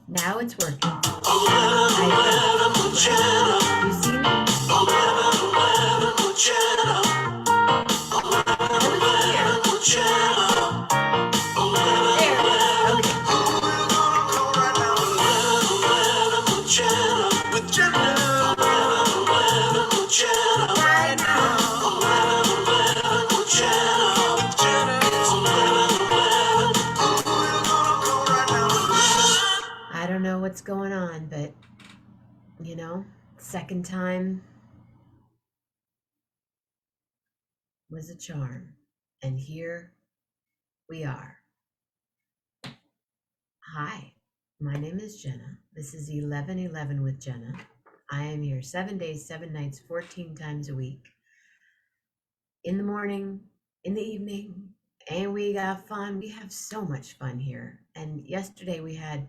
Now it's working. You see me? I don't know what's going on, but you know, second time was a charm. And here we are. Hi, my name is Jenna. This is 11:11 with Jenna. I am here 7 days, 7 nights, 14 times a week. In the morning, in the evening, and we got fun. We have so much fun here. And yesterday we had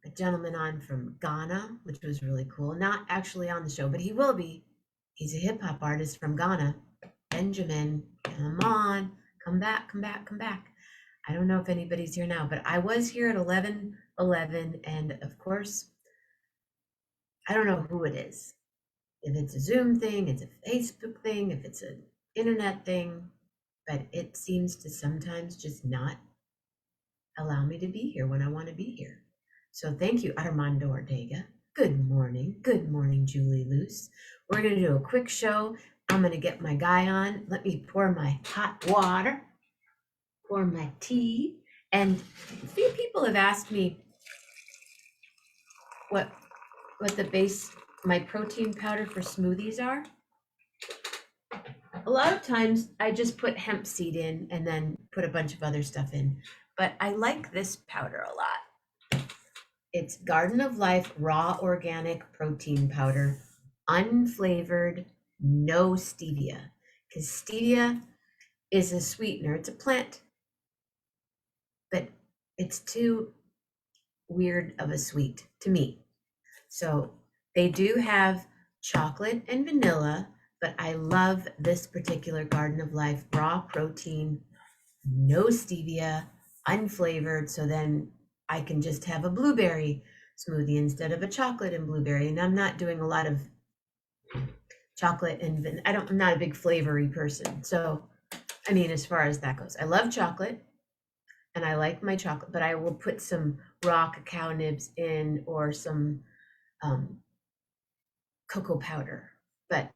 a gentleman on from Ghana, which was really cool. Not actually on the show, but he will be. He's a hip hop artist from Ghana. Benjamin, come on, come back, come back, come back. I don't know if anybody's here now, but I was here at 11:11, and of course, I don't know who it is. If it's a Zoom thing, it's a Facebook thing, if it's an internet thing, but it seems to sometimes just not allow me to be here when I want to be here. So thank you, Armando Ortega. Good morning, Julie Luce. We're going to do a quick show. I'm going to get my guy on. Let me pour my hot water, pour my tea. And a few people have asked me what the base, my protein powder for smoothies are. A lot of times I just put hemp seed in and then put a bunch of other stuff in, but I like this powder a lot. It's Garden of Life raw organic protein powder, unflavored, no stevia, because stevia is a sweetener. It's a plant, but it's too weird of a sweet to me. So they do have chocolate and vanilla, but I love this particular Garden of Life raw protein, no stevia, unflavored. So then I can just have a blueberry smoothie instead of a chocolate and blueberry. And I'm not doing a lot of chocolate and I'm not a big flavory person. So, I mean, as far as that goes, I love chocolate and I like my chocolate, but I will put some raw cacao nibs in or some cocoa powder. But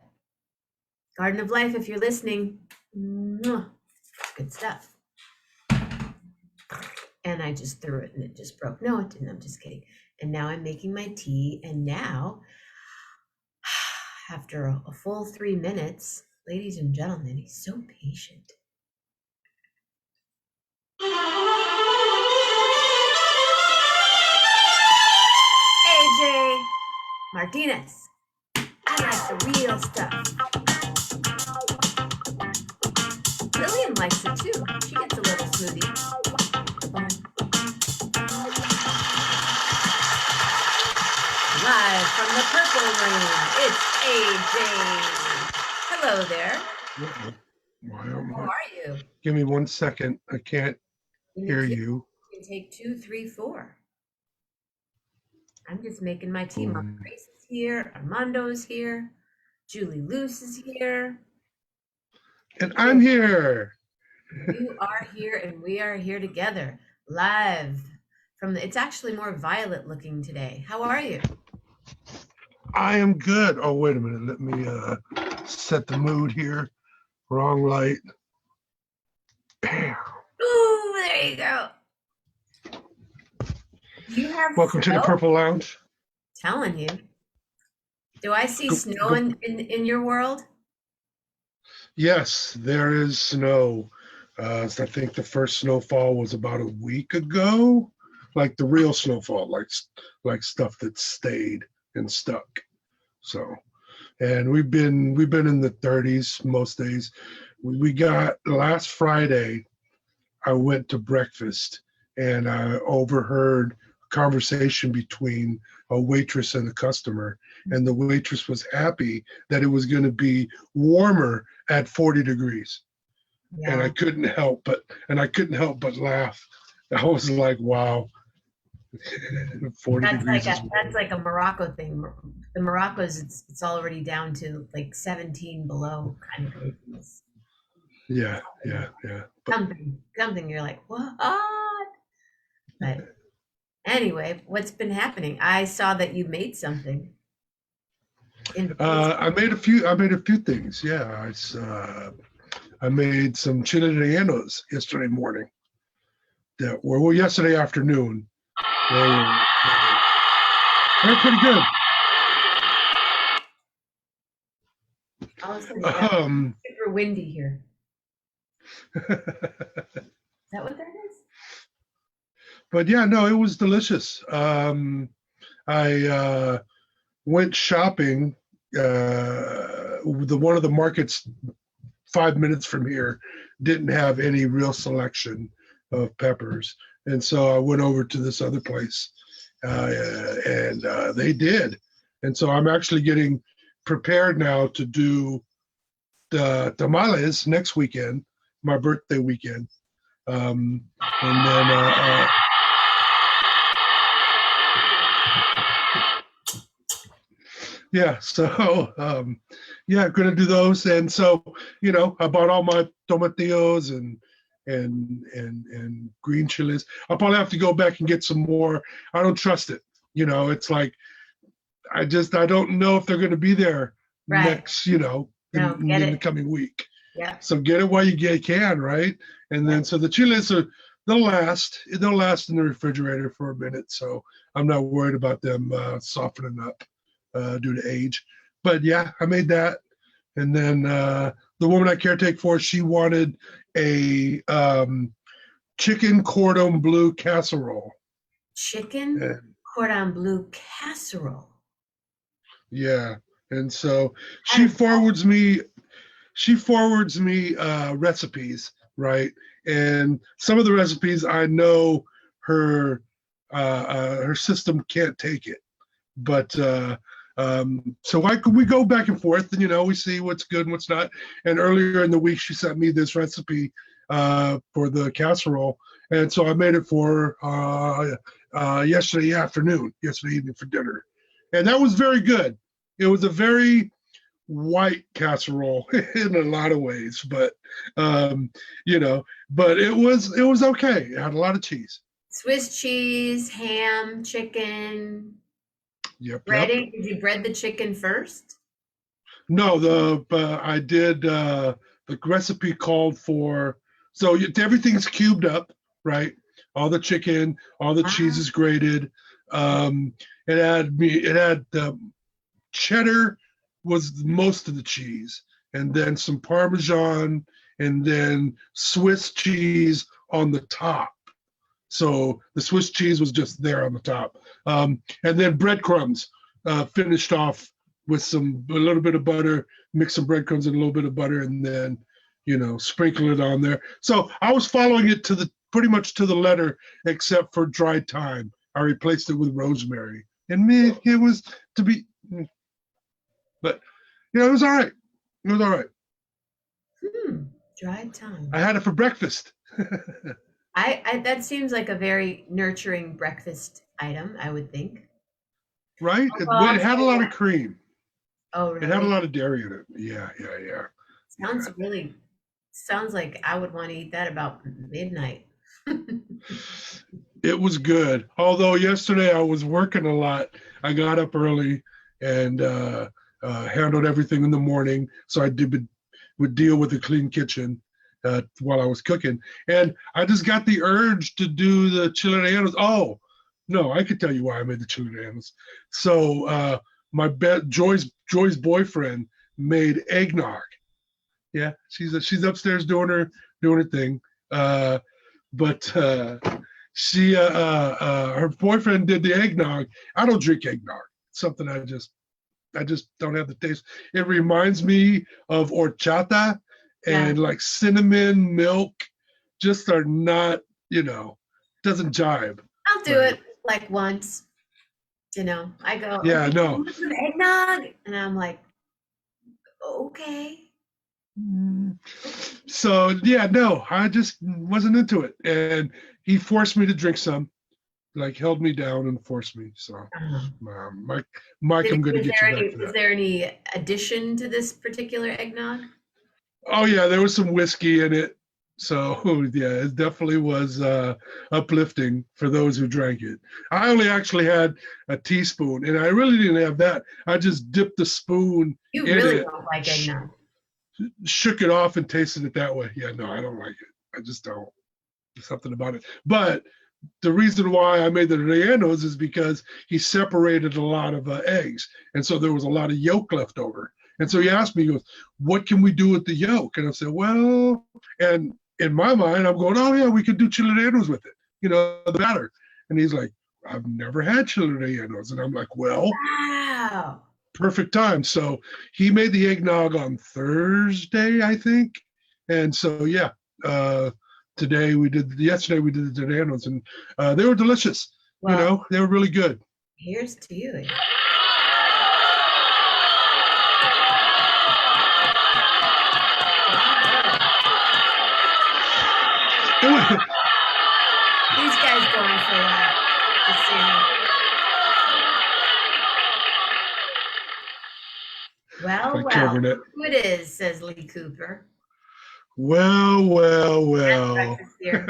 Garden of Life, if you're listening, good stuff. And I just threw it and it just broke. No, it didn't. I'm just kidding. And now I'm making my tea. And now, after a full 3 minutes, ladies and gentlemen, he's so patient. AJ Martinez. I like the real stuff. Lillian likes it too. She gets a little smoothie. Live from the Purple Room, it's AJ. Hello there. How are you? Give me 1 second. I can't hear you. You can take 2, 3, 4. I'm just making my tea. Grace is here. Armando's here. Julie Luce is here. And I'm here. You are here and we are here together live from it's actually more violet looking today. How are you? I am good. Oh, wait a minute. Let me set the mood here. Wrong light. Bam. Ooh, there you go. You have Welcome to the Purple Lounge. Telling you. Do I see snow in your world? Yes, there is snow. I think the first snowfall was about a week ago. Like the real snowfall, like stuff that stayed and stuck. So, and we've been in the 30s most days. We got last Friday. I went to breakfast and I overheard a conversation between a waitress and a customer, and the waitress was happy that it was going to be warmer at 40 degrees. Yeah. And I couldn't help but laugh. I was like, wow. 40 degrees is That's like a Morocco thing. The Morocco's it's already down to like 17 below kind of craziness. yeah, yeah, yeah. But Something you're like, what? But anyway, what's been happening? I saw that you made something in I made a few. I made a few things. Yeah, I made some chilenos yesterday morning. That were well yesterday afternoon. They're pretty good. all of a sudden it got Um, super windy here. Is that what that is? but yeah, no, it was delicious. I went shopping. The one of the markets 5 minutes from here didn't have any real selection of peppers, and so I went over to this other place, and they did. And so I'm actually getting prepared now to do the tamales next weekend, my birthday weekend, and then yeah, so yeah, gonna do those. And so I bought all my tomatillos and green chilies. I'll probably have to go back and get some more. I don't trust it. It's like I don't know if they're going to be there Right. next, No, get in the it. coming week. Yeah. So get it while you can, right? And then so the chiles they'll last in the refrigerator for a minute. So I'm not worried about them softening up due to age. But yeah, I made that. And then the woman I caretake for, she wanted a chicken cordon bleu casserole. Chicken And cordon bleu casserole. yeah. And so That is she forwards me recipes, right? And some of the recipes I know her her system can't take it, but so we go back and forth, and we see what's good and what's not. And earlier in the week, she sent me this recipe for the casserole, and so I made it for yesterday evening for dinner, and that was very good. It was a very white casserole in a lot of ways, but um, but it was okay. It had a lot of cheese. Swiss cheese, ham, chicken, Yep, yep. breading. Did you bread the chicken first? No, I did the recipe called for everything's cubed up, right? All the chicken, all the cheese Ah, is grated. Um, it had cheddar was most of the cheese, and then some Parmesan, and then Swiss cheese on the top. So the Swiss cheese was just there on the top, and then breadcrumbs finished off with a little bit of butter, mix some breadcrumbs and a little bit of butter, and then sprinkle it on there. So I was following it to the pretty much to the letter, except for dried thyme. I replaced it with rosemary, and man, it was to be, but it was all right. It was all right. dried thyme. I had it for breakfast. I that seems like a very nurturing breakfast item, I would think. Right? Well, But I'll it had tell a you lot what. of cream. Oh, It had a really? lot of dairy in it. Yeah, yeah, yeah. Sounds really sounds like I would want to eat that about midnight. It was good. Although yesterday I was working a lot. I got up early and handled everything in the morning. So would deal with the clean kitchen while I was cooking. And I just got the urge to do the chilenos. Oh, no, I could tell you why I made the chilenos. So Joy's boyfriend made eggnog. Yeah, she's upstairs doing her thing. Uh, but she her boyfriend did the eggnog. I don't drink eggnog. It's something I just don't have the taste. It reminds me of horchata, Yeah, and like cinnamon milk just are not, doesn't jibe. I'll do Right. it like once. I go, Yeah, okay, you no. want some eggnog? And I'm like, okay. So yeah, no, I just wasn't into it. And he forced me to drink some. like held me down and forced me. So, Uh-huh. Mike, I'm going to Is get you there back for is that. there any addition to this particular eggnog? Oh yeah, there was some whiskey in it. So yeah, it definitely was uplifting for those who drank it. I only actually had a teaspoon, and I really didn't have that. I just dipped the spoon You in really it, don't like eggnog. shook it off, and tasted it that way. Yeah, no, I don't like it. I just don't. There's something about it. But the reason why I made the rellenos is because he separated a lot of eggs, and so there was a lot of yolk left over. And so he asked me, he goes, "What can we do with the yolk?" And I said, "Well," and in my mind, I'm going, "Oh yeah, we could do chilenos with it, the batter." And he's like, "I've never had chilenos," and I'm like, "Well, Wow. perfect time." So he made the eggnog on Thursday, I think, and so yeah. Uh, Yesterday we did the Dananos, and they were delicious. Well, They were really good. here's to you. It was, These guys going for what? Just so you know. Well, like well, Turbinet. who it is, says Lee Cooper. Well, well, That's well. breakfast here.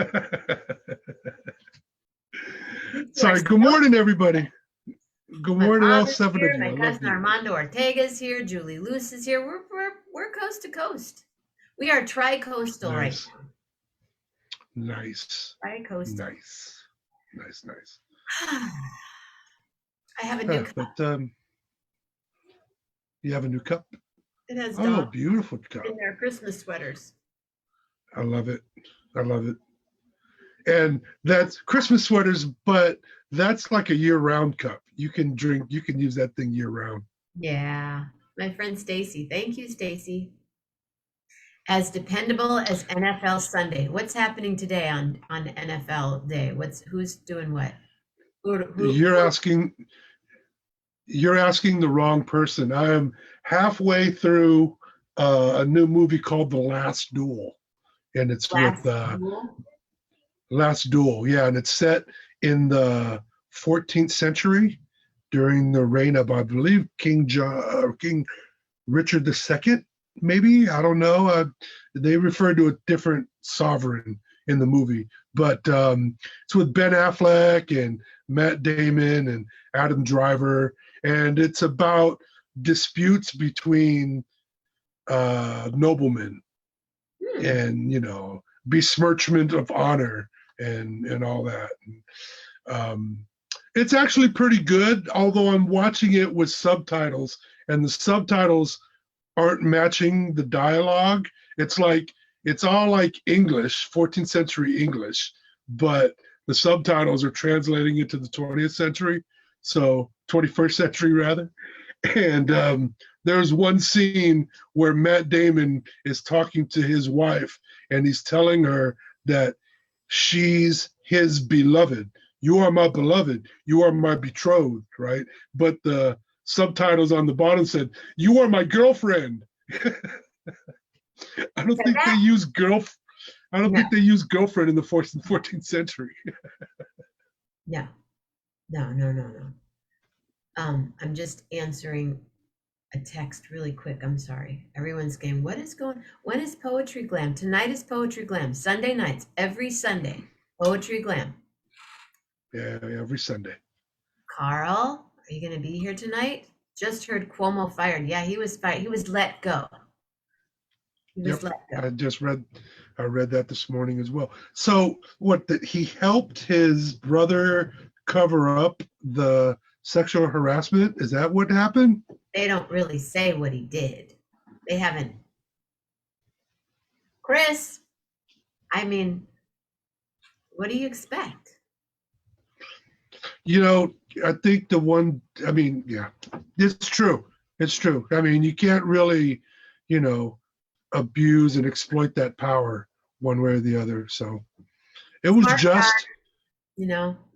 You are Sorry. Good so. morning, everybody. Good My morning, all mom is seven of here. you. My I love cousin you. Armando Ortega is here. Julie Luce is here. We're coast to coast. We are tri-coastal right Nice, nice, now. Tri-coastal. nice, nice, nice. I have a new cup. But you have a new cup. It has Oh, dogs beautiful cup. in their Christmas sweaters. I love it. I love it. And that's Christmas sweaters, but that's like a year-round cup. You can use that thing year-round. Yeah. My friend Stacy. Thank you, Stacy. As dependable as NFL Sunday. What's happening today on NFL Day? Who's doing what? You're asking you're asking the wrong person. I am halfway through a new movie called The Last Duel, and it's with Last duel? Last Duel, yeah, and it's set in the 14th century during the reign of, I believe, King Richard II. Maybe, I don't know. They refer to a different sovereign in the movie, but it's with Ben Affleck and Matt Damon and Adam Driver, and it's about disputes between noblemen Hmm. and besmirchment of honor and all that. Um, it's actually pretty good, although I'm watching it with subtitles, and the subtitles aren't matching the dialogue. It's all like English, 14th century English, but the subtitles are translating it to the 20th century, so 21st century rather. And there's one scene where Matt Damon is talking to his wife, and he's telling her that she's his beloved. You are my beloved. You are my betrothed, right? But the subtitles on the bottom said, "You are my girlfriend." I don't think they use I don't No, think they use girlfriend in the 14th century. no, no, no, no, no. I'm just answering a text really quick. I'm sorry. Everyone's game. When is Poetry Glam? Tonight is Poetry Glam. Sunday nights, every Sunday. Poetry Glam. Yeah, every Sunday. Carl, are you going to be here tonight? Just heard Cuomo fired. Yeah, he was fired. He was let go. He was Yep, let go. I read that this morning as well. So what? That he helped his brother cover up the sexual harassment? Is that what happened? They don't really say what he did. They haven't. Chris, I mean, what do you expect? I think yeah, it's true. It's true. I mean, you can't really, you know, abuse and exploit that power one way or the other. So it was Smart guy, just,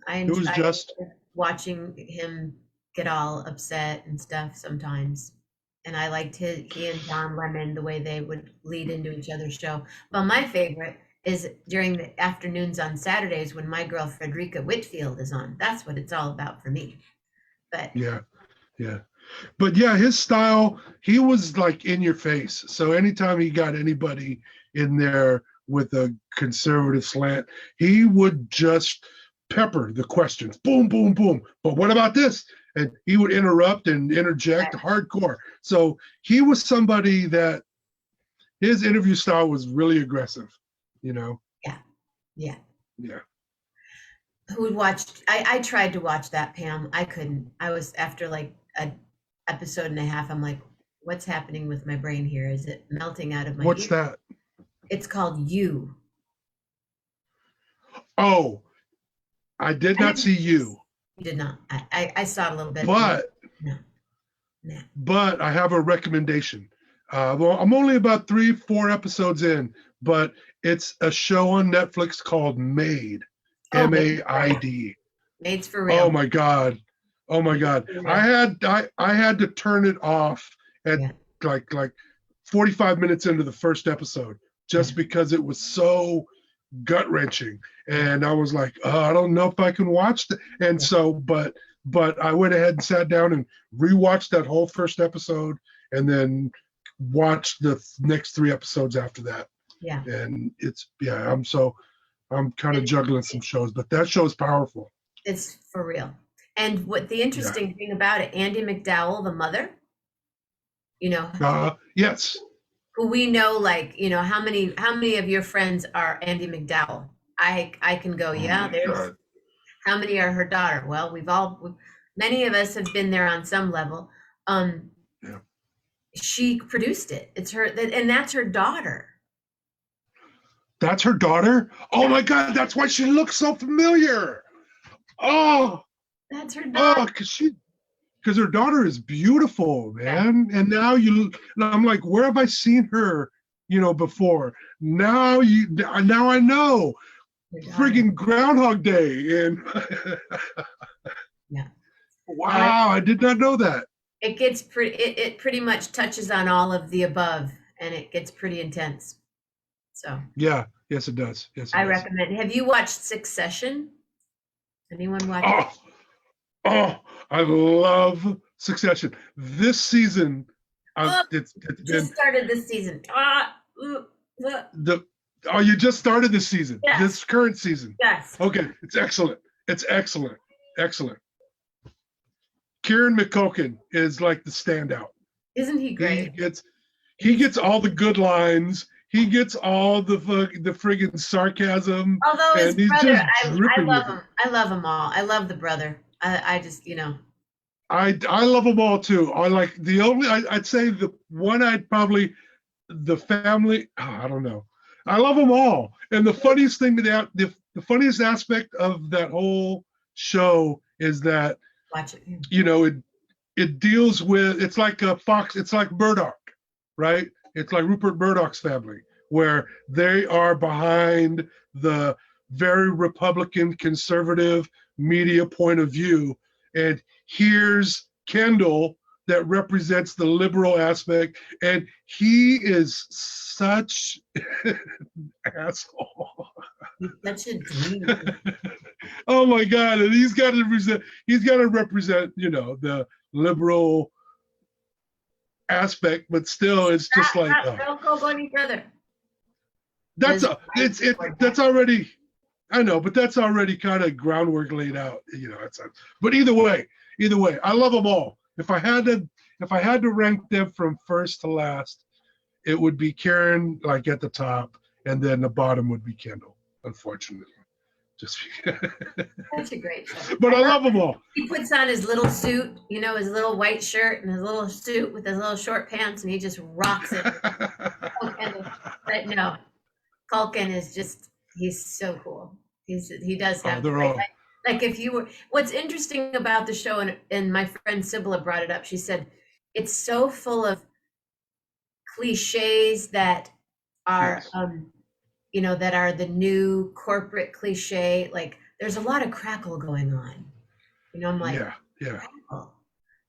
I it was enjoy just, watching him get all upset and stuff sometimes. And I liked he and John Lemon, the way they would lead into each other's show. But my favorite is during the afternoons on Saturdays when my girl Frederica Whitfield is on. That's what it's all about for me. But Yeah, yeah. But yeah, his style, he was like in your face. So anytime he got anybody in there with a conservative slant, he would just pepper the questions. Boom, boom, boom. But what about this? And he would interrupt and interject hardcore. So he was somebody that his interview style was really aggressive, you know? yeah, yeah. Yeah. Who watched? I tried to watch that, Pam. I couldn't. I was after like a episode and a half. I'm like, what's happening with my brain here? Is it melting out of my What's ear? that? It's called You. Oh, I did I not didn't. see you, You did not. I saw it a little bit. but No, no. but I have a recommendation. Well, I'm only about 3, 4 episodes in, but it's a show on Netflix called Made, Oh, MAID. Maids for Oh real. my God. Oh my Maids God. for I real. had I had to turn it off at Yeah, like 45 minutes into the first episode yeah, just because it was so gut wrenching. yeah, And I was like, I don't know if I can watch it. And yeah, so, but I went ahead and sat down and rewatched that whole first episode, and then watched the next 3 episodes after that. yeah. And it's yeah, I'm kind of And juggling some shows, but that show is powerful. it's for real. And what the Yeah. interesting thing about it, Andy McDowell, the mother, you know, Yes. who we know, like, how many of your friends are Andy McDowell? I can go, Oh yeah, my there's God. how many are her daughter? Well, many of us have been there on some level. Um, Yeah. she produced it. It's her, and that's her daughter. That's her daughter? Oh Yeah, my God, that's why she looks so familiar. Oh, that's her oh, daughter. because her daughter is beautiful, Yeah, man. And I'm like, where have I seen her, before? Now I know. her daughter. Friggin' Groundhog Day. And Yeah. No, wow, I did not know that. it gets pretty. It pretty much touches on all of the above, and it gets pretty intense. So Yeah, yes, it does. Yes, it I does. recommend. Have you watched Succession? Anyone watch? Oh, oh, I love Succession. This season, Oh, it's been just started this season. the oh, you just started this season, Yes, this current season. yes. Okay, it's excellent. It's excellent. Excellent. Kieran McCulkin is like the standout. Isn't he He great? gets he He's gets all the good lines. He gets all the friggin' sarcasm, although his and he's brother, just I dripping love with it. him. I love them all. I love the brother. I just I love them all too. I like the only I'd say the one I'd probably the family. I don't know. I love them all. And the funniest thing that the funniest aspect of that whole show is that watch it. it deals with it's like a Fox. It's like Murdoch, right? It's like Rupert Murdoch's family, where they are behind the very Republican conservative media point of view, and here's Kendall that represents the liberal aspect, and he is such an asshole. He's such a dweeb. Oh my God! And he's got to represent, the liberal aspect, but still, it's just like Don't go on each other. that's There's that's already. I know, but that's already kind of groundwork laid out. But either way, I love them all. If I had to rank them from first to last, it would be Karen like at the top, and then the bottom would be Kendall. Unfortunately, just such a great show. but I I love love them all. he puts on his little suit, his little white shirt and his little suit with his little short pants, and he just rocks it. But no, Culkin is he's so cool. He does Oh, have they're all. like if you were what's interesting about the show, and my friend Sibylla brought it up. She said it's so full of cliches that are Yes. that are the new corporate cliche. Like there's a lot of crackle going on. I'm like, Yeah. Yeah. crackle.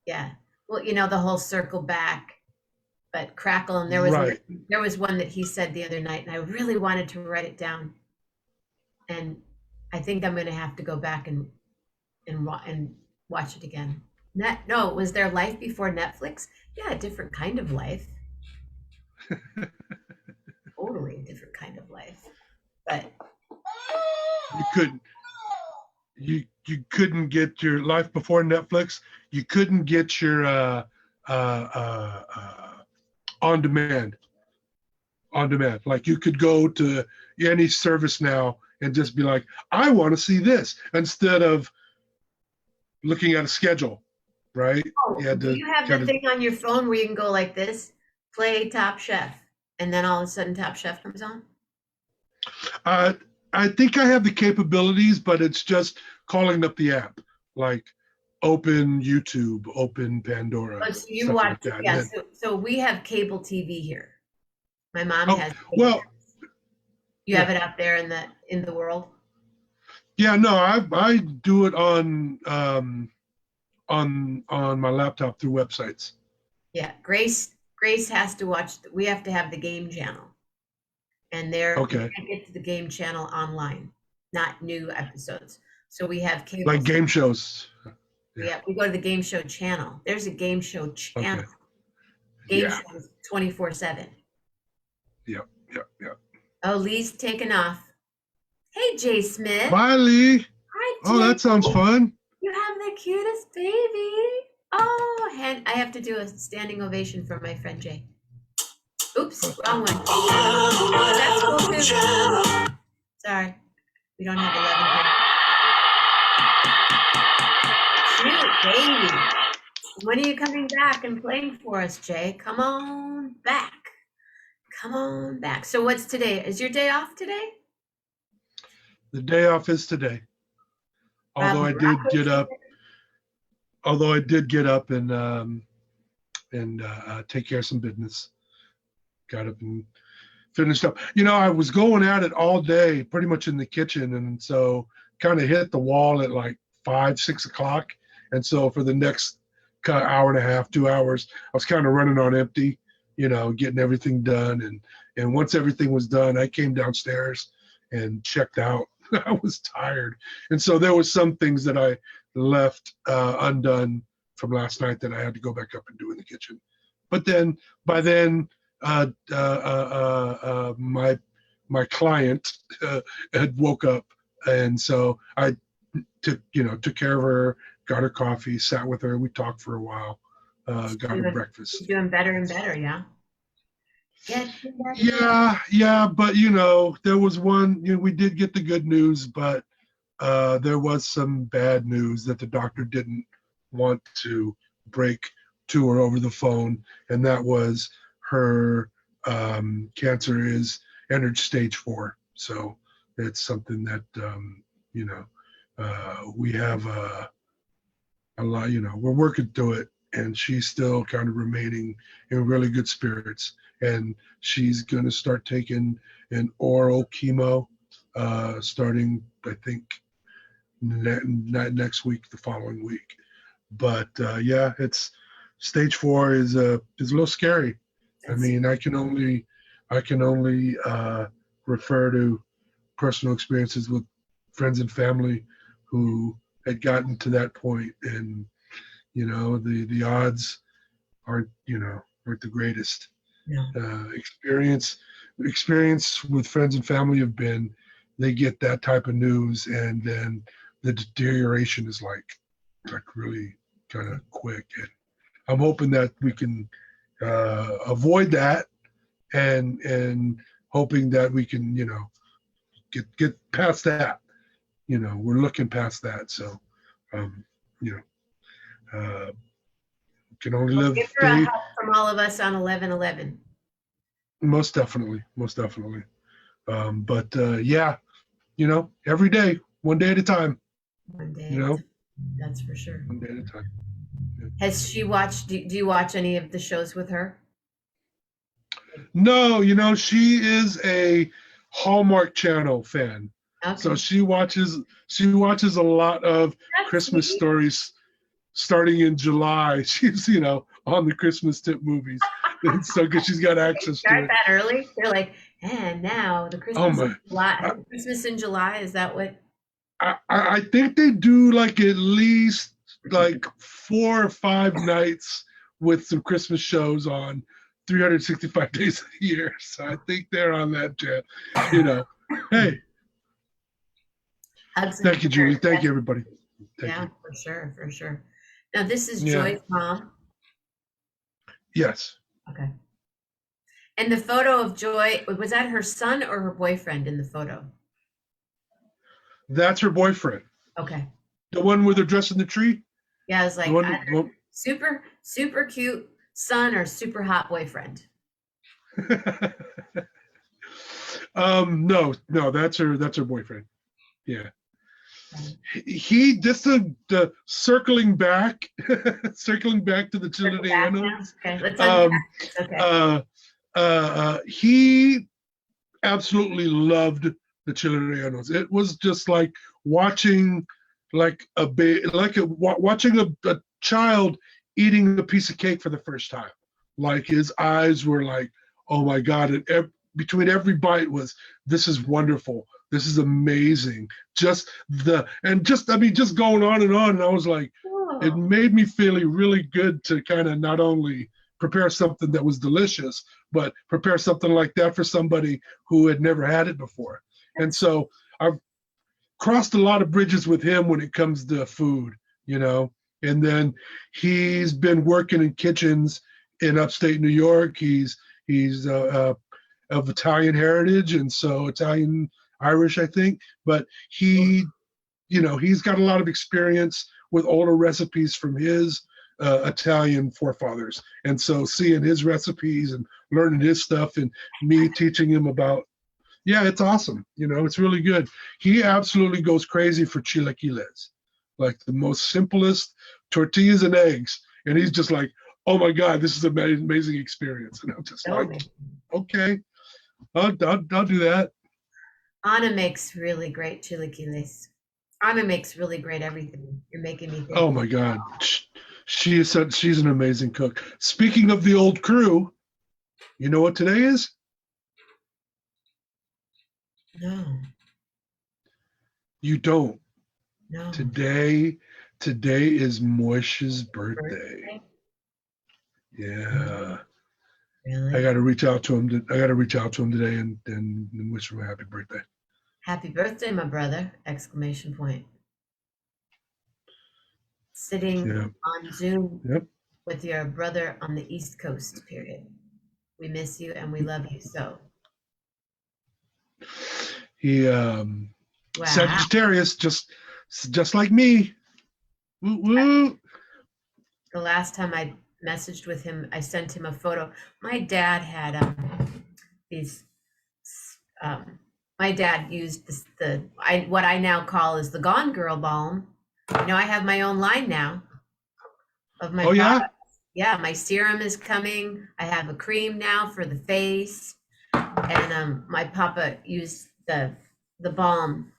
Yeah. Well, the whole circle back. but Crackle, and Right. there was one that he said the other night, and I really wanted to write it down, and I think I'm going to have to go back and watch it again. No, was there life before Netflix? Yeah, a different kind of life, totally a different kind of life. But You couldn't you couldn't get your life before Netflix. You couldn't get your on demand. On demand. Like you could go to any service now and just be like, I want to see this instead of looking at a schedule, right? You had do to you have the kind of thing on your phone where you can go like this, play Top Chef, and then all of a sudden Top Chef comes on? uh I think I have the capabilities, but it's just calling up the app, like open YouTube, open Pandora, Oh, so you stuff watch like it, that. And yeah. then, So we have cable TV here. My mom oh has cable. well, You have yeah, it out there in the world? yeah. No, I do it on my laptop through websites. Yeah. Grace has to watch, we have to have the game channel. And there we Okay, can't get to the game channel online, not new episodes. So we have cable. like game shows. Yeah. We go to the game show channel. There's a game show channel. Okay. Game Yeah. shows 24/7. Yep. Yep. Yep. Oh, Lee's taken off. Hey, Jay Smith. Bye, Lee. Hi, Oh, Jay. that sounds fun. You have the cutest baby. Oh, and I have to do a standing ovation for my friend Jay. Oops, wrong one. Oh, that's cool too. Sorry, we don't have 11 here. Cute baby. When are you coming back and playing for us, Jay? Come on back. Come on back. So what's today? Is your day off today? The day off is today. Although I did get up, and take care of some business. Got up and finished up. I was going at it all day, pretty much in the kitchen, and so kind of hit the wall at like 5, 6 o'clock. And so for the next hour and a half, 2 hours, I was kind of running on empty, getting everything done. And once everything was done, I came downstairs and checked out. I was tired, and so there was some things that I left undone from last night that I had to go back up and do in the kitchen. But then by then, my client had woke up, and so I took care of her, got her coffee, sat with her, we talked for a while, got her breakfast. She's doing better and better, yeah. Yeah, but there was one. We did get the good news, but there was some bad news that the doctor didn't want to break to her over the phone, and that was her cancer is entered stage 4. So it's something that we have a lot. We're working through it, and she's still kind of remaining in really good spirits. And she's going to start taking an oral chemo starting, I think, next week, the following week. But yeah, it's stage 4 is a little scary. I mean, I can only refer to personal experiences with friends and family who had gotten to that point, and the odds aren't the greatest. No. Experience with friends and family have been, they get that type of news, and then the deterioration is like really kind of quick. And I'm hoping that we can avoid that, and hoping that we can get past that. We're looking past that, so can only live Give her a day. hug from all of us on 11/11. Most definitely. But yeah, every day, one day at a time. One day, that's for sure. One day at a time. Yeah. Has she watched? Do you watch any of the shows with her? No, she is a Hallmark Channel fan, Okay. so she watches a lot of That's Christmas sweet. stories starting in July. She's on the Christmas tip movies, And so, because she's got access to Start it. that early. They're like, and now the Oh Christmas in my! July. I, Christmas in July, is that what? I think they do like at least like 4 or 5 nights with some Christmas shows on 365 days a year. So I think they're on that jet. You know, hey, Hugs and thank you, prayers. Julie. Thank you, everybody. Thank Yeah, you. for sure, for sure. Now this is Yeah. Joy's mom. Yes. Okay. And the photo of Joy, was that her son or her boyfriend in the photo? That's her boyfriend. Okay. The one with her dress in the tree? Yeah, I was The like, one, either super, super cute son or super hot boyfriend. no, that's her boyfriend. Yeah. He just the circling back circling back to the Circle back now. Chileanos. Okay, let's unpack Um this. Okay. he absolutely loved the Chileanos. It was just like watching like watching a child eating a piece of cake for the first time. Like his eyes were like, oh my god! And between every bite was, this is wonderful. This is amazing. Just going on and on. And I was like, it Oh, made me feel really good to kind of not only prepare something that was delicious, but prepare something like that for somebody who had never had it before. And that's so I've crossed a lot of bridges with him when it comes to food, you know. And then he's been working in kitchens in upstate New York. He's of Italian heritage, and so Italian Irish, I think. But he's got a lot of experience with older recipes from his Italian forefathers. And so seeing his recipes and learning his stuff and me teaching him about, yeah, it's awesome. It's really good. He absolutely goes crazy for chilaquiles, like the most simplest tortillas and eggs. And he's just like, oh my God, this is an amazing experience. And I'm just so like, amazing. okay, I'll do that. Anna makes really great chilaquiles. Anna makes really great everything. You're making me think. Oh my God. She's an amazing cook. Speaking of the old crew, you know what today is? No, You don't. no. Today is Moish's birthday. Birthday? Yeah. I Really? got to reach out to him. I got to reach out to him today and wish him a happy birthday. Happy birthday, my brother! Exclamation point. Sitting Yeah. on Zoom Yep. with your brother on the East Coast, period. We miss you and we love you so. He Wow. Sagittarius, just like me. Woo woo. The last time I messaged with him, I sent him a photo. My dad had these. Um, my dad used what I now call is the Gone Girl balm. I have my own line now of my Oh yeah. products. Yeah, my serum is coming. I have a cream now for the face, and my papa used the balm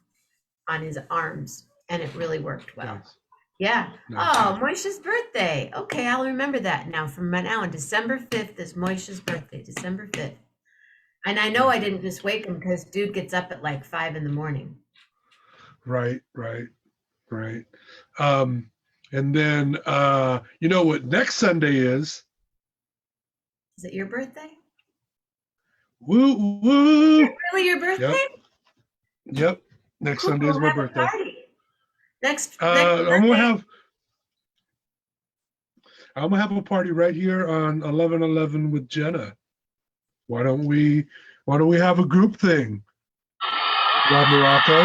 on his arms, and it really worked well. Nice. Yeah. Nice. Oh, Moisha's birthday. Okay, I'll remember that now. From now on, December 5th is Moisha's birthday. December 5th. And I know I didn't just wake him because dude gets up at like 5 in the morning. Right. And then you know what next Sunday is? Is it your birthday? Woo woo. Is it really your birthday? Yep. Next Cool. Sunday is my Have a birthday. party. Next I'm birthday. gonna have a party right here on 11/11 with Jenna. Why don't we have a group thing? Rob Morocco.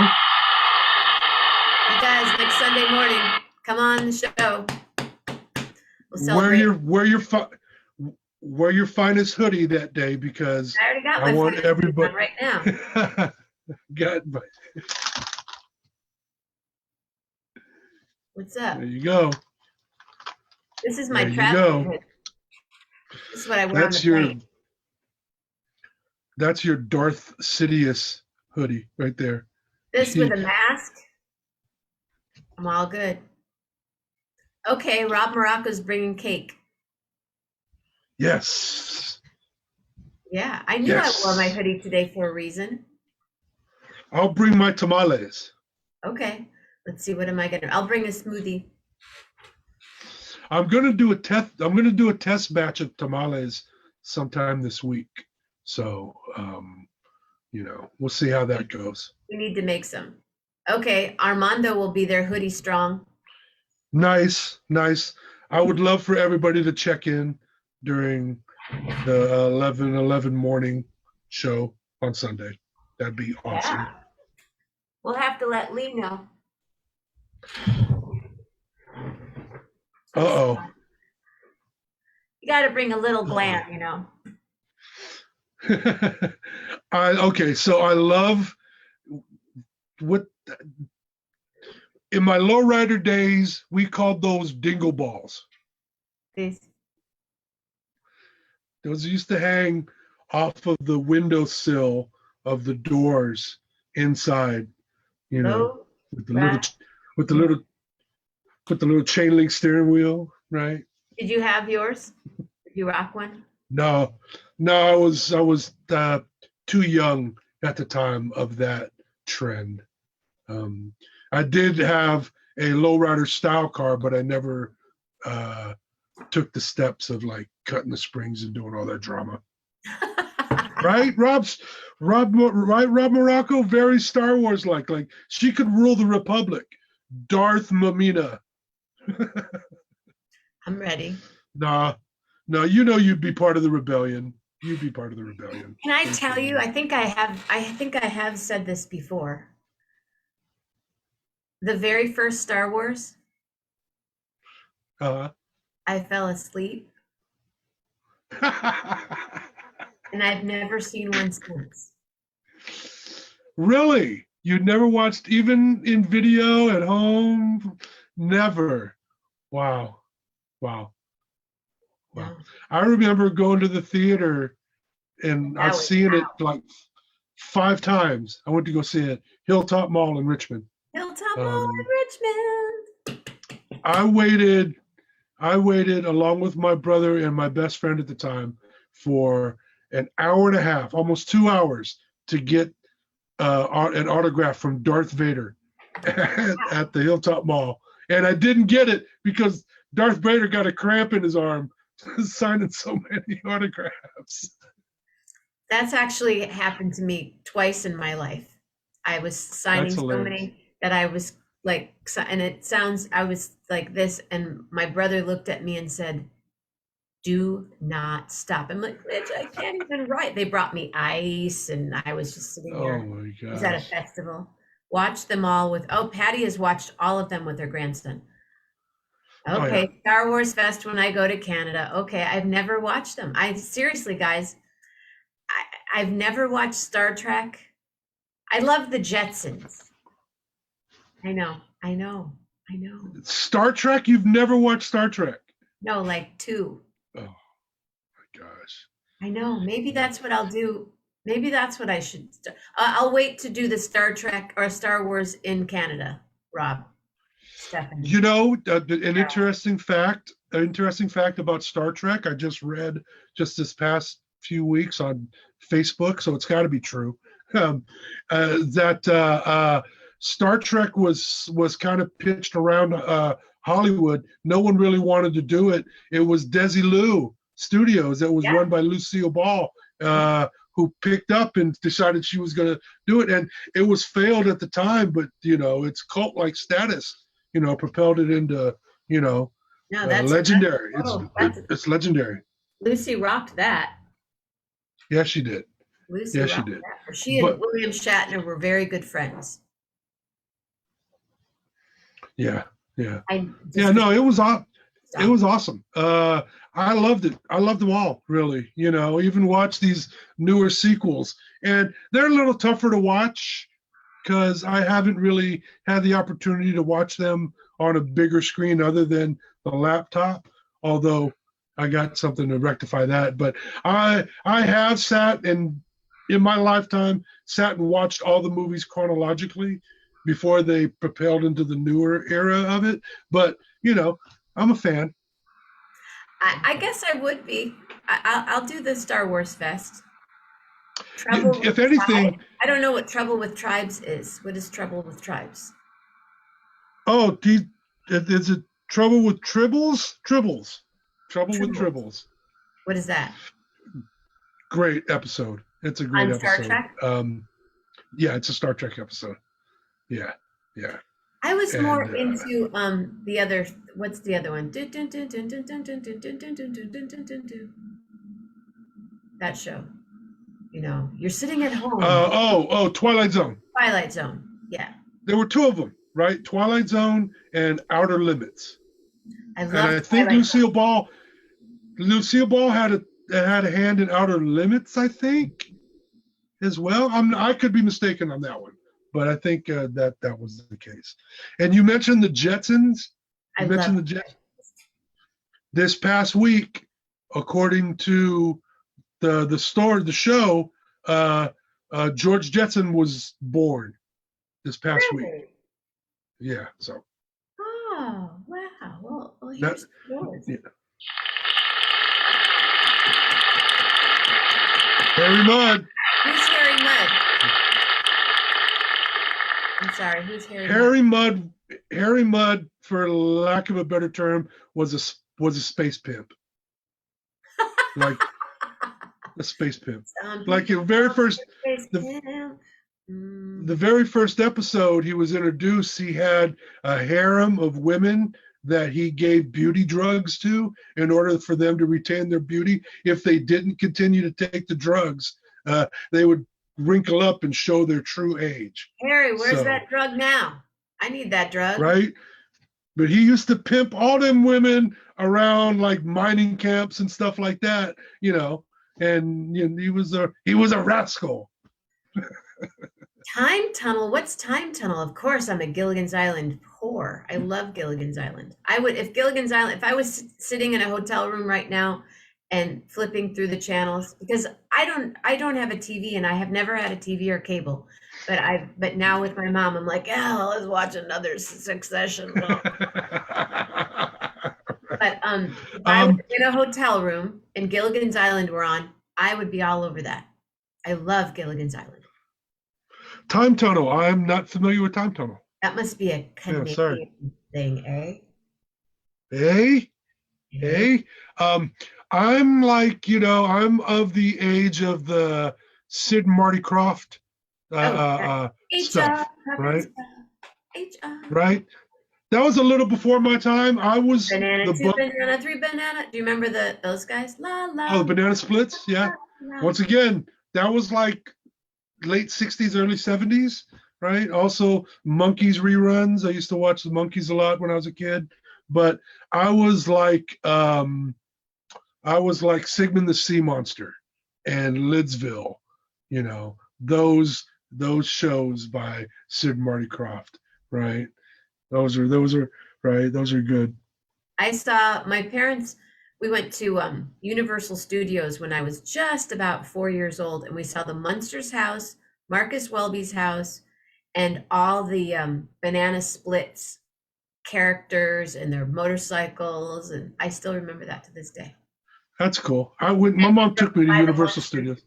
You guys, next Sunday morning, come on the show. We'll celebrate. Wear your finest hoodie that day, because I already got I my want finest everybody on right now. What's up? There you go. This is my There you traveling go. hood. This is what I wear on the plane. That's your Darth Sidious hoodie right there. This with a mask. I'm all good. Okay, Rob Morocco's bringing cake. Yes. Yeah, I knew I wore my Yes. hoodie today for a reason. I'll bring my tamales. Okay, let's see. What am I gonna? I'll bring a smoothie. I'm gonna do a test batch of tamales sometime this week. So we'll see how that goes. We need to make some. Okay, Armando will be there, hoodie strong. Nice, nice. I would love for everybody to check in during the 11:11 morning show on Sunday. That'd be awesome. Yeah, we'll have to let Lee know. He's, Uh you got to bring a little oh. glam. Okay, so I love what in my lowrider days we called those dingle balls. This Those used to hang off of the windowsill of the doors inside, you know, low with the little rat. with the little with the little chain link steering wheel, right? Did you have yours? Did you rock one? No, no, I was too young at the time of that trend. Um, I did have a lowrider style car, but I never uh, took the steps of like cutting the springs and doing all that drama. Right, Rob Morocco, very Star Wars like she could rule the Republic. Darth Mamina. I'm ready. Nah, no, you'd be part of the rebellion. You'd be part of the rebellion Can I for tell you? sure. I think I have said this before. The very first Star Wars, Uh, I fell asleep, and I've never seen one since. Really? You never watched even in video at home? Never. Wow. Wow. Wow. No, I remember going to the theater and I've that was seen it like 5 times. I went to go see it, Hilltop Mall in Richmond. Hilltop Mall Um, in Richmond. I waited. I waited along with my brother and my best friend at the time for an hour and a half, almost 2 hours, to get an autograph from Darth Vader at the Hilltop Mall, and I didn't get it because Darth Vader got a cramp in his arm signing so many autographs. That's actually happened to me twice in my life. I was That's signing so hilarious. many that I was like, and it sounds, I was like this, and my brother looked at me and said, "Do not stop." I'm like, "Bitch, I can't even write." They brought me ice, and I was just sitting Oh there. my It was at a gosh. festival. Watched them all with, oh, Patty has watched all of them with her grandson. Oh yeah. Okay, Star Wars Fest when I go to Canada. Okay, I've never watched them. I seriously, guys, I've never watched Star Trek. I love the Jetsons. I know, I know, I know. Star Trek? You've never watched Star Trek? No, like two. Oh my gosh. I know. Maybe that's what I'll do. Maybe that's what I should. I'll wait to do the Star Trek or Star Wars in Canada. Rob, Stephanie. An interesting fact about Star Trek. I just read just this past few weeks on Facebook, so it's got to be true. Um, that Star Trek was kind of pitched around Hollywood. No one really wanted to do it. It was Desilu Studios that was Yeah. run by Lucille Ball, who picked up and decided she was going to do it, and it was failed at the time, but its cult-like status, propelled it into No, that's legendary. oh, It's legendary. Lucy rocked that. Yes, she did. Lucy Yes, she rocked did. that. She and But William Shatner were very good friends. yeah, yeah, I yeah. just No, it stop. was awesome. I loved it. I loved them all, really. Even watch these newer sequels, and they're a little tougher to watch because I haven't really had the opportunity to watch them on a bigger screen other than the laptop. Although I got something to rectify that, but I have sat and in my lifetime sat and watched all the movies chronologically before they propelled into the newer era of it. But I'm a fan. I guess I would be. I'll do the Star Wars Fest. Trouble with If anything, Tribes? I don't know what Trouble with Tribes is. What is Trouble with Tribes? oh, is it Trouble with Tribbles? Tribbles. Trouble with Tribble. Tribbles. What is that? Great episode. It's a great On Star episode. Trek? Yeah, it's a Star Trek episode. Yeah, yeah. I was more And into the other, what's the other one? That show. You know, you're sitting at home. Twilight Zone. Twilight Zone. Yeah. There were two of them, right? Twilight Zone and Outer Limits. I And love I think Twilight Zone. Lucille Ball had a hand in Outer Limits, I think, as well. I could be mistaken on that one, but I think that was the case. And you mentioned the Jetsons. I love the Jetsons. This past week, according to the show, George Jetson was born this past week. Yeah, so. Oh, wow. Well here's yours. Yeah. Harry Mudd. Who's Harry Mudd? I'm sorry, who's Harry Mudd? Harry Mudd, for lack of a better term, was a space pimp. Like a space pimp. Like the very first episode he was introduced, he had a harem of women that he gave beauty drugs to in order for them to retain their beauty. If they didn't continue to take the drugs, they would wrinkle up and show their true age. Harry, where's that drug now? I need that drug. Right? But he used to pimp all them women around like mining camps and stuff like that, you know. And he was a rascal. Time Tunnel. What's Time Tunnel? Of course, I'm a Gilligan's Island whore. I love Gilligan's Island. If I was sitting in a hotel room right now and flipping through the channels, because I don't have a TV, and I have never had a TV or cable, but now with my mom, I'm like, oh, let's watch another Succession. But if I was in a hotel room and Gilligan's Island were on, I would be all over that. I love Gilligan's Island. Time Tunnel. I'm not familiar with Time Tunnel. That must be a Canadian thing, eh? Hey. I'm like, I'm of the age of the Sid and Marty Krofft stuff, right? Right. That was a little before my time. I was Banana, banana, 3 banana. Do you remember those guys? La la. Oh, the Banana Splits. Yeah. La. Once again, that was like late 60s, early 70s, right? Also, Monkeys reruns. I used to watch the Monkeys a lot when I was a kid. But I was like Sigmund the Sea Monster and Lidsville, those shows by Sid and Marty Krofft, right? Those are right. Those are good. I saw my parents. We went to Universal Studios when I was just about 4 years old, and we saw the Munsters house, Marcus Welby's house, and all the Banana Splits characters and their motorcycles, and I still remember that to this day. That's cool. My mom took me to Universal Studios.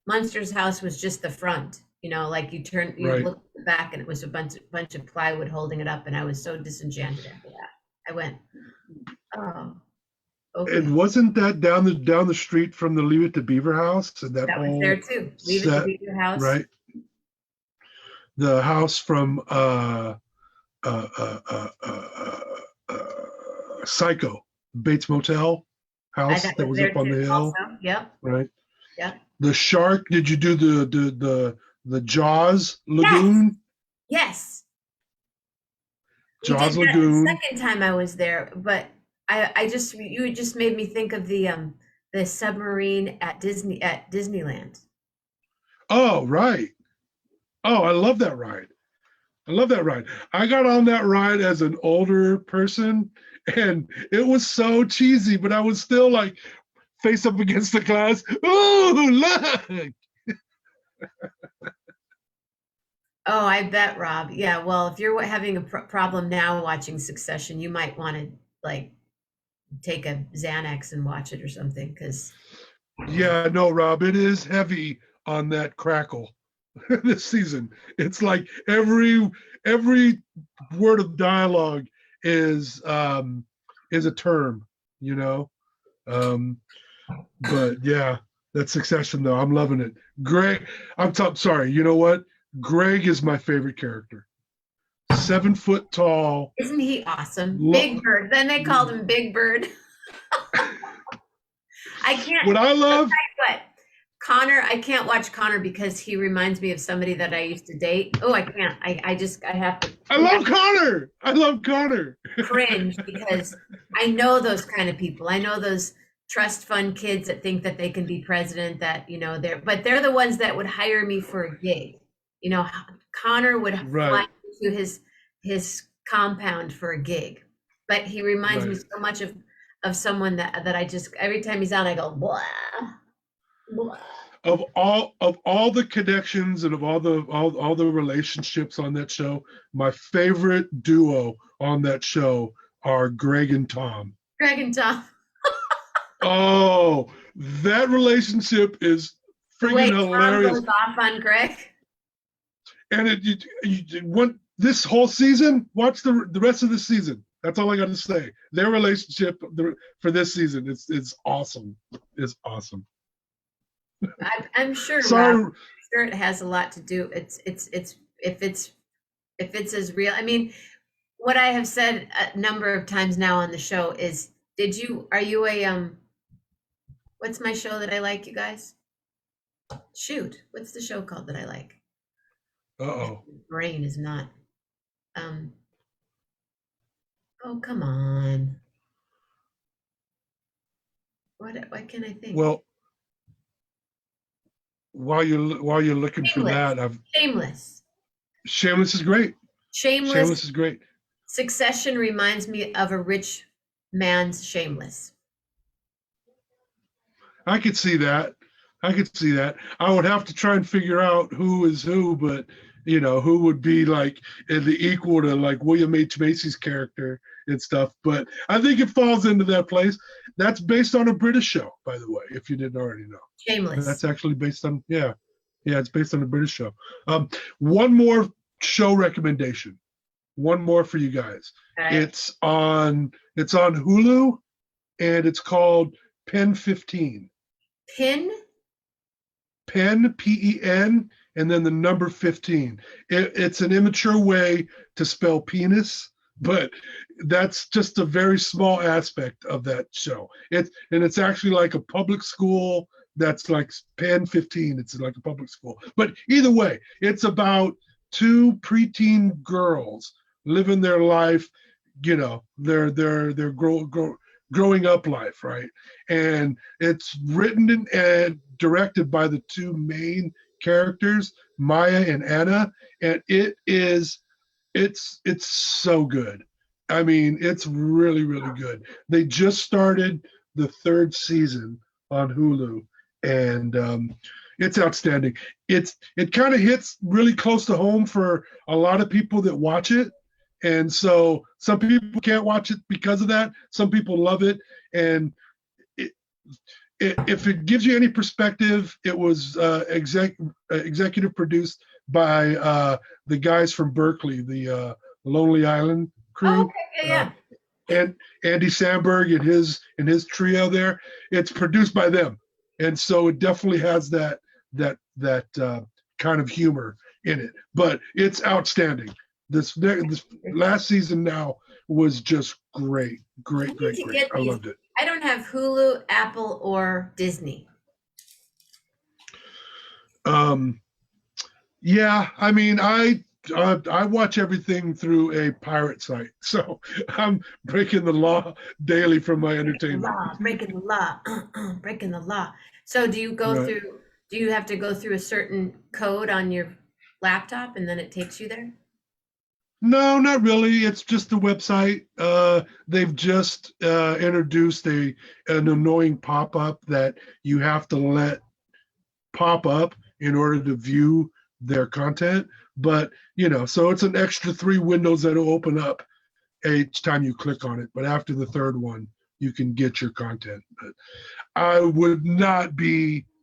Munsters house was just the front, like you look at the back, and it was a bunch of plywood holding it up, and I was so disenchanted after that. I went, oh. Okay. And wasn't that down the street from the Leave It to Beaver house? And that was there too. Leave It to Beaver house, right? The house from Psycho, Bates Motel house that was up on the hill. Also. Yep. Right. Yep. The shark. Did you do the Jaws Lagoon? Yes. Jaws Lagoon. The second time I was there, but you just made me think of the submarine at Disneyland. Oh, right. Oh, I love that ride. I got on that ride as an older person, and it was so cheesy, but I was still like face up against the glass. Oh, look. Oh, I bet, Rob. Yeah, well, if you're having a problem now watching Succession, you might want to like take a Xanax and watch it or something, because yeah, no, Rob, it is heavy on that crackle this season. It's like every word of dialogue is a term, you know. But yeah, that Succession though, I'm loving it. Greg, sorry, you know what? Greg is my favorite character. 7 foot tall. Isn't he awesome? Big Bird. Then they called him Big Bird. I can't. What I love. What? Connor, I can't watch Connor because he reminds me of somebody that I used to date. Oh, I can't. I have to. I love Connor. I love Connor. Cringe because I know those kind of people. I know those trust fund kids that think that they can be president, that, you know, they're the ones that would hire me for a gig. You know, Connor would fly to his compound for a gig, but he reminds me so much of someone that I just, every time he's on, I go, blah, blah. Of all the connections and of all the relationships on that show, my favorite duo on that show are Greg and Tom. Greg and Tom. Oh, that relationship is freaking hilarious. Tom goes off on Greg. And you want this whole season? Watch the rest of the season. That's all I got to say. Their relationship for this season, it's awesome. It's awesome. I'm sure. Sorry. Rob, sure, it has a lot to do. It's if it's as real. I mean, what I have said a number of times now on the show is, are you a what's my show that I like, you guys? Shoot, what's the show called that I like? Uh-oh. Brain is not. Oh, come on. What can I think? Well, while you're looking for that, Shameless. Shameless is great. Shameless is great. Succession reminds me of a rich man's Shameless. I could see that. I would have to try and figure out who is who, but you know, who would be like the equal to like William H. Macy's character and stuff. But I think it falls into that place. That's based on a British show, by the way, if you didn't already know. Shameless. That's actually based on, it's based on a British show. One more show recommendation. One more for you guys. Okay. It's on Hulu, and it's called Pen 15. Pen, Pen, and then the number 15. It's an immature way to spell penis, but that's just a very small aspect of that show. It's actually like a public school that's like Pen 15. It's like a public school. But either way, it's about two preteen girls living their life, you know, their growing up life, right? And it's written and directed by the two main characters, Maya and Anna, and it's so good. I mean, it's really, really good. They just started the 3rd season on Hulu, and it's outstanding. It kind of hits really close to home for a lot of people that watch it. And so some people can't watch it because of that. Some people love it. And if it gives you any perspective, it was executive produced by the guys from Berkeley, the Lonely Island crew. Oh, okay, yeah. And Andy Samberg and his trio there. It's produced by them. And so it definitely has that kind of humor in it. But it's outstanding. This last season now was just great. I loved it. I don't have Hulu, Apple, or Disney. Yeah, I mean, I watch everything through a pirate site, so I'm breaking the law daily for my entertainment. Breaking the law. So do you go through? Do you have to go through a certain code on your laptop, and then it takes you there? No, not really. It's just a website. They've just introduced an annoying pop-up that you have to let pop up in order to view their content. But, you know, so it's an extra 3 windows that will open up each time you click on it. But after the 3rd one, you can get your content. But I would not be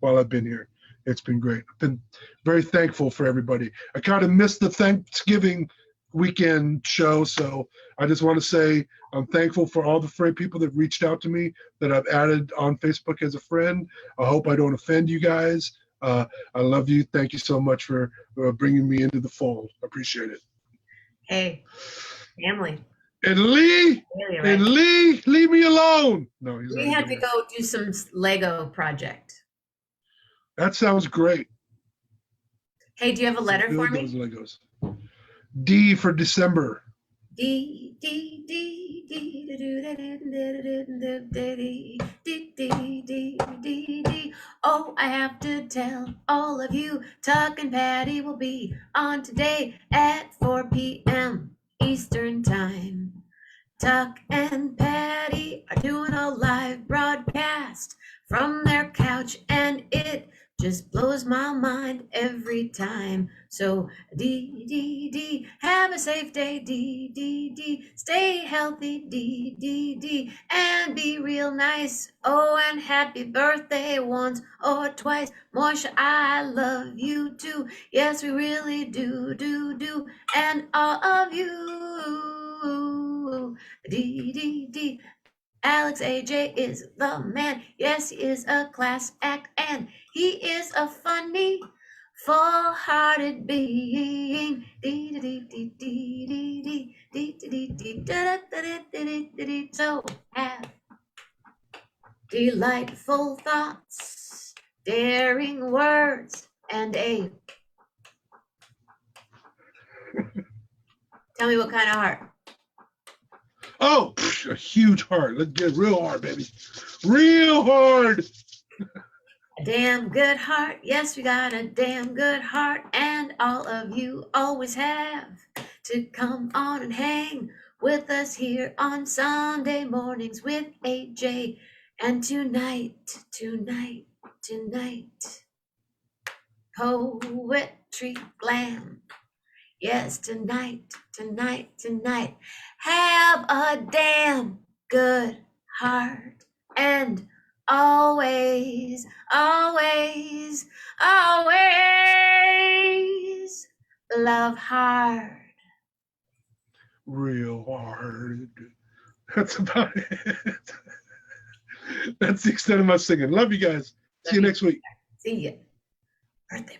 while I've been here. It's been great. I've been very thankful for everybody. I kind of missed the Thanksgiving weekend show, so I just want to say I'm thankful for all the people that reached out to me that I've added on Facebook as a friend. I hope I don't offend you guys. I love you. Thank you so much for bringing me into the fold. I appreciate it. Hey, family. And Lee, Really, right? leave me alone. No, he's We already have to been go do some Lego project. That sounds great. Hey, do you have a letter for Build those me? Legos. D for December. D D D D D D D D. Oh, I have to tell all of you, Tuck and Patty will be on today at 4 p.m. Eastern Time. Tuck and Patty are doing a live broadcast from their couch, and it just blows my mind every time. So D, have a safe day, D, stay healthy, D, and be real nice. Oh, and happy birthday once or twice. Morsha, I love you too. Yes, we really do, and all of you. D. Alex AJ is the man. Yes, he is a class act, and he is a funny, full-hearted being. So have delightful thoughts, daring words, and a tell me what kind of heart. Oh, a huge heart. Let's get real hard, baby. Real hard. A damn good heart. Yes, we got a damn good heart. And all of you always have to come on and hang with us here on Sunday mornings with AJ. And tonight, poetry glam. Yes, tonight, have a damn good heart, and always, love hard. Real hard. That's about it. That's the extent of my singing. Love you guys. See you next week. See ya. Birthday.